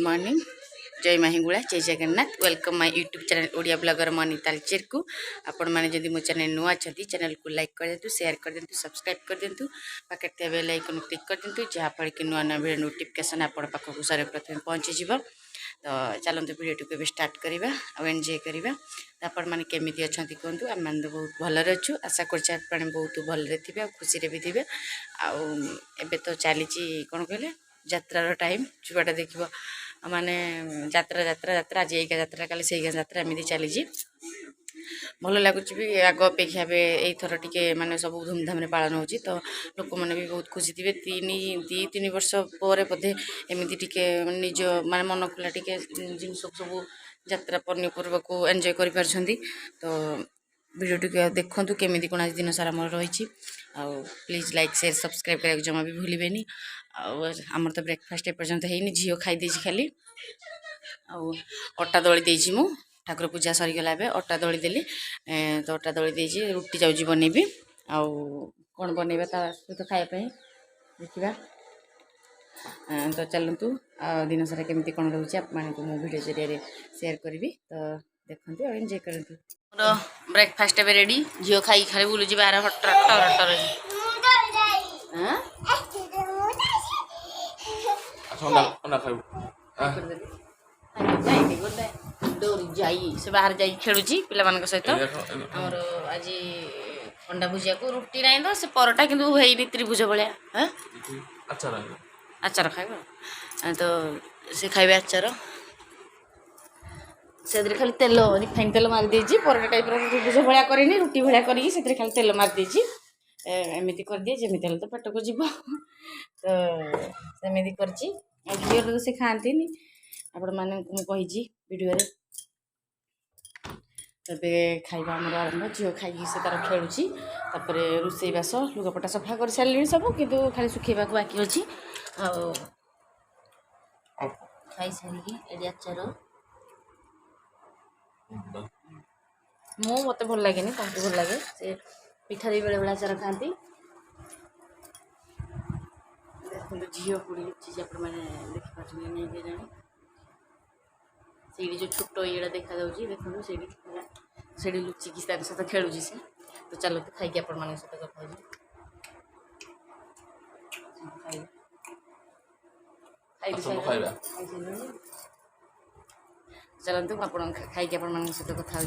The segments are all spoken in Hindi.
मॉर्निंग जय महिंगुला जय Jagannath welcome my YouTube channel Odia blogger money Talcher को आपण मैंने जदि मो चैनल नुआ अच्छी चैनल को लाइक कर दिंतु शेयर कर दिंतु सब्सक्राइब कर दिंतु पाखे बेल आइकन क्लिक कर दिंतु जहाँफल कि नुआ नुआ वीडियो नोटिफिकेशन आपण पाखक सारे प्रथम पहुँची जीव। तो चलते वीडियो को स्टार्ट करवा और एंजॉय करवा। आपण मैंने केमी अच्छा कहतु आम मैंने तो बहुत भलरे अच्छु आशा कर बहुत भलरे थे खुशी भी थे आबे तो चली कौन कहले यात्रार टाइम जुआटा देखिए माने यात्रा यात्रा यात्रा आज यही यात्रा काली से यात्रा एमती चली भल लगुच भी आग अपेक्षा एथर टे माने सब धूमधाम पालन हो तो लोक मैंने भी बहुत खुशी थे। तीन वर्ष पर बोधे एमती टे निज माने मन खुला टे जिन सब यात्रा पर्व को एंजॉय कर तो वीडियो टी देखु केमी कौन आज दिन सारा मोर रही प्लीज लाइक शेयर सब्सक्राइब करने जमा भी भूलें। आमर तो ब्रेकफास्ट एपर्यंत है झील खाई खाली अटा दली देजी मु ठाकुर पूजा सरीगला अटा दली देली तो अटा दली देजी रुटी जाऊँ बनैबी आउ कौन बनैबा सहित खायापी देखा। तो चलतु दिन सारा केमती कौन रोचे आप मो वीडियो जरिए शेयर करी तो देखते और एंजॉय करते। मोर ब्रेकफास्ट एवं रेडी झील खाई खाली बुलूची बाहर हटर दौड़ी जाई से बाहर जा खेलुची पिला सहित आमर आज अंडा भुजिया को रुटी ना तो से परटा कि त्रिभुज भाया आचार खाइब तो से खाइबे आचार से खाली तेल रिफाइन तेल मारी देजी परटा टाइप त्रिभुज भाया करनी रुटी भाया कर खाली तेल मारी देजी एमती कर दिए जमी हेल्ले तो पेट को जीव तो सेमती कर झील तो से खाती आपण मैंने कही वीडियो तबे खाइबा आमर आरंभ झील खाई से तार खेलुची रोसई बास लुगापटा सफा कर सारे सब किंतु खाली सुखेबा बाकी अच्छी खाई सारी आचार मत भल लगे तुमको भल लगे से पिठा भी बेले बेले आचार खाती देखो झील पुड़ी लुचि मैंने देखिपारे नहीं जाने से जो छोट ये देखा देखो से लुचिकी सहित खेलुची से तो चलो तो खाई आपण मान सहित कथा चलतु आप खाई आपण मान सहित कथा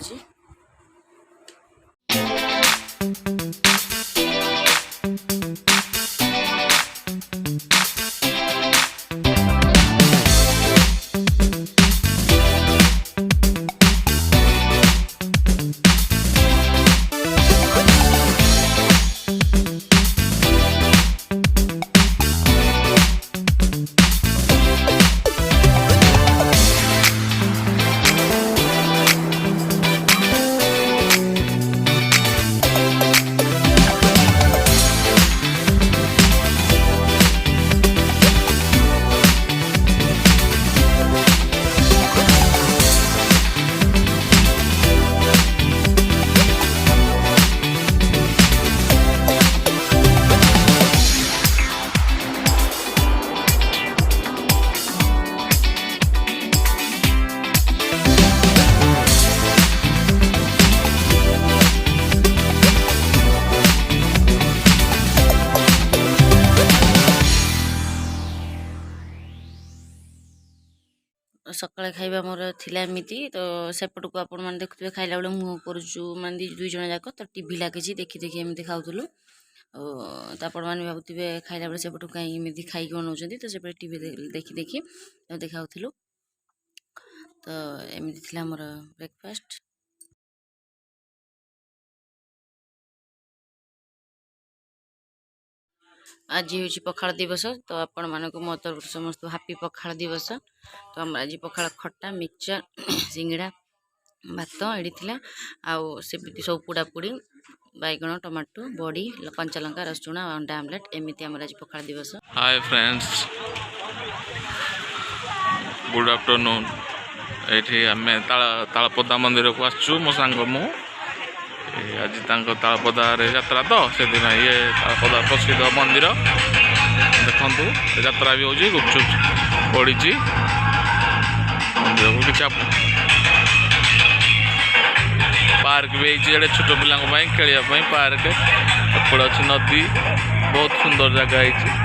सकाଳେ खाइबा मोर थिला एमती तो सेपट को आपण मैंने देखुए खाइला बेले मुँह कर माने दुई जन जाक तो टीवी लगी देखी देखी एमती खाऊलु तो आपण मैंने भावुवे खाइला बेले सेपट कहीं एमती खाई बनाऊँ तो सेपटे टीवी देखी देखी देखा तो एमती थिला मोर ब्रेकफास्ट। आज हूँ पखाड़ दिवस तो आपण मानक मो तरफ समस्त हापी पखाड़ दिवस। तो आम आज पखाड़ खट्टा मिक्सचर सिंगड़ा भात एडी थिला आउ सेमती सब पोड़ा पोड़ी बैगण टमाटो बड़ी कंचा लंका रसुण अंडा आमलेट एमती आम आज पखाड़ दिवस। हाय फ्रेंड्स गुड आफ्टरनून ये आम तालपदा मंदिर को आसचु मो सांग मु आज तालपदा यात्रा तो से ये तालपदा प्रसिद्ध मंदिर देखु यात्रा भी हो गुपचुप पड़ी मंदिर को किसी पार्क भी है छोट पिला खेलने पार्क एपटे अच्छी नदी बहुत सुंदर जगह है।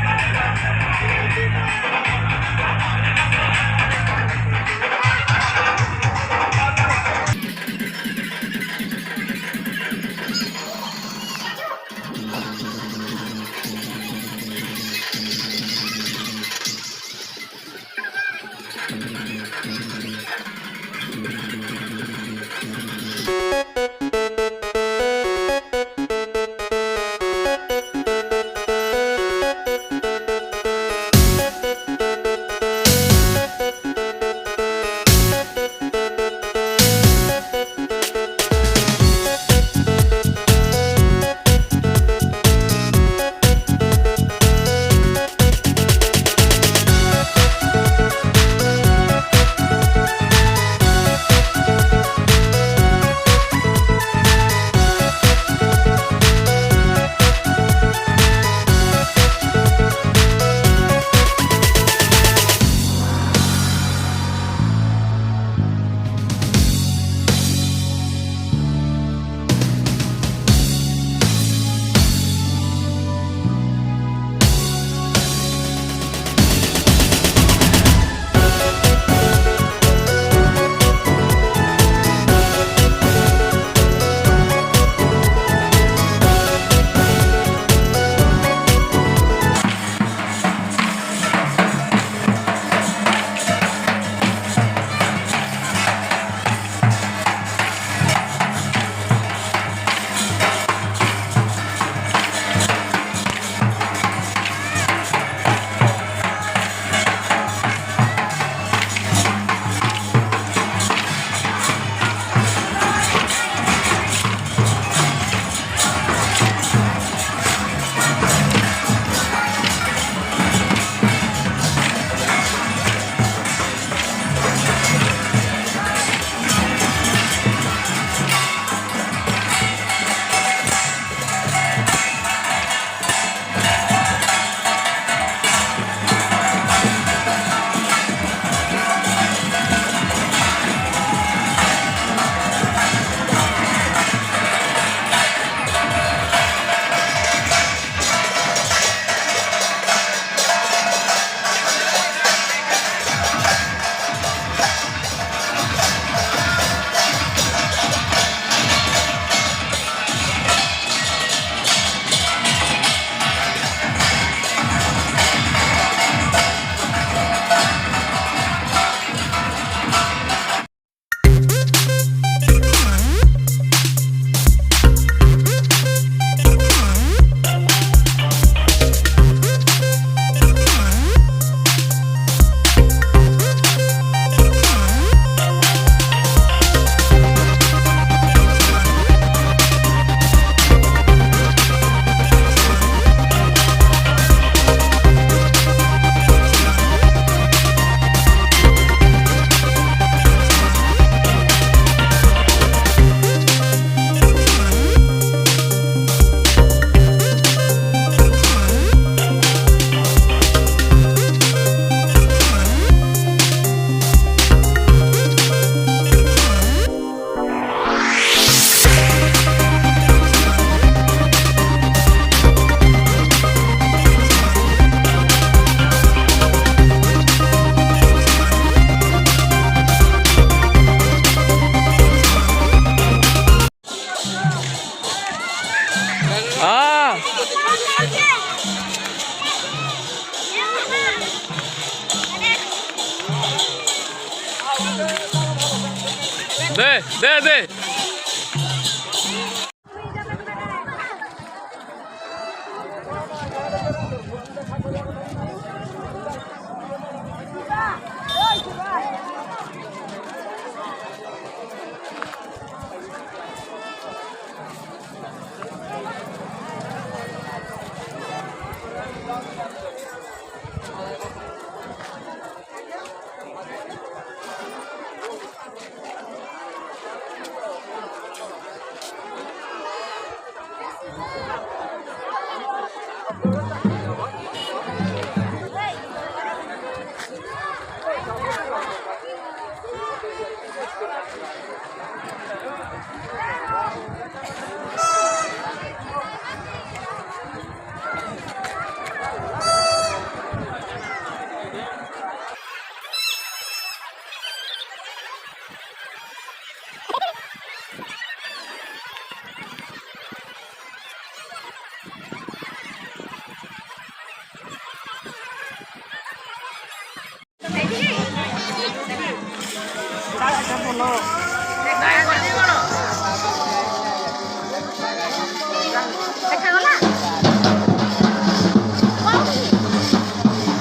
दे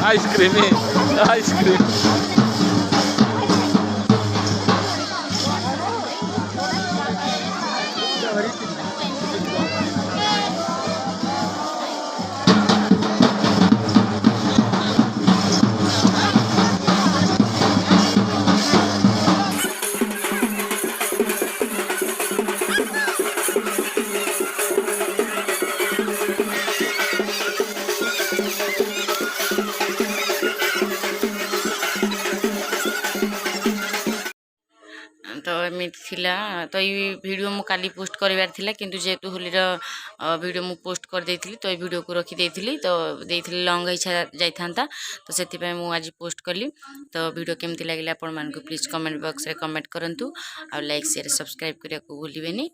आइसक्रीम आइसक्रीम तो एमती थिला तो ये वीडियो मु काली पोस्ट करबार थिला किंतु जेतु होलीर वीडियो मु पोस्ट कर देथिली तो ये वीडियो को रखी देथिली तो देथिली लॉन्ग इच्छा जाइथांता तो सेति पय मु आज पोस्ट करली तो वीडियो केमती लागिला आपण मान को प्लीज कमेंट बॉक्स रे कमेंट करंतु आ लाइक शेयर सब्सक्राइब करिया को भूलिबेनी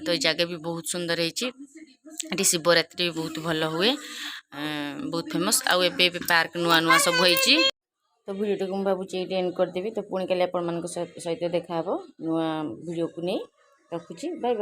तो ये जगह भी बहुत सुंदर हेची एटी शिवरात्रि भी बहुत भल हुए बहुत फेमस आ एबे पार्क नुआ नुआ सब होईची तो वीडियो को भावुची ये एंड करदेवी तो पुणी काली आपण मान सहित देखा नुआ वीडियो को नहीं रखुची बाय।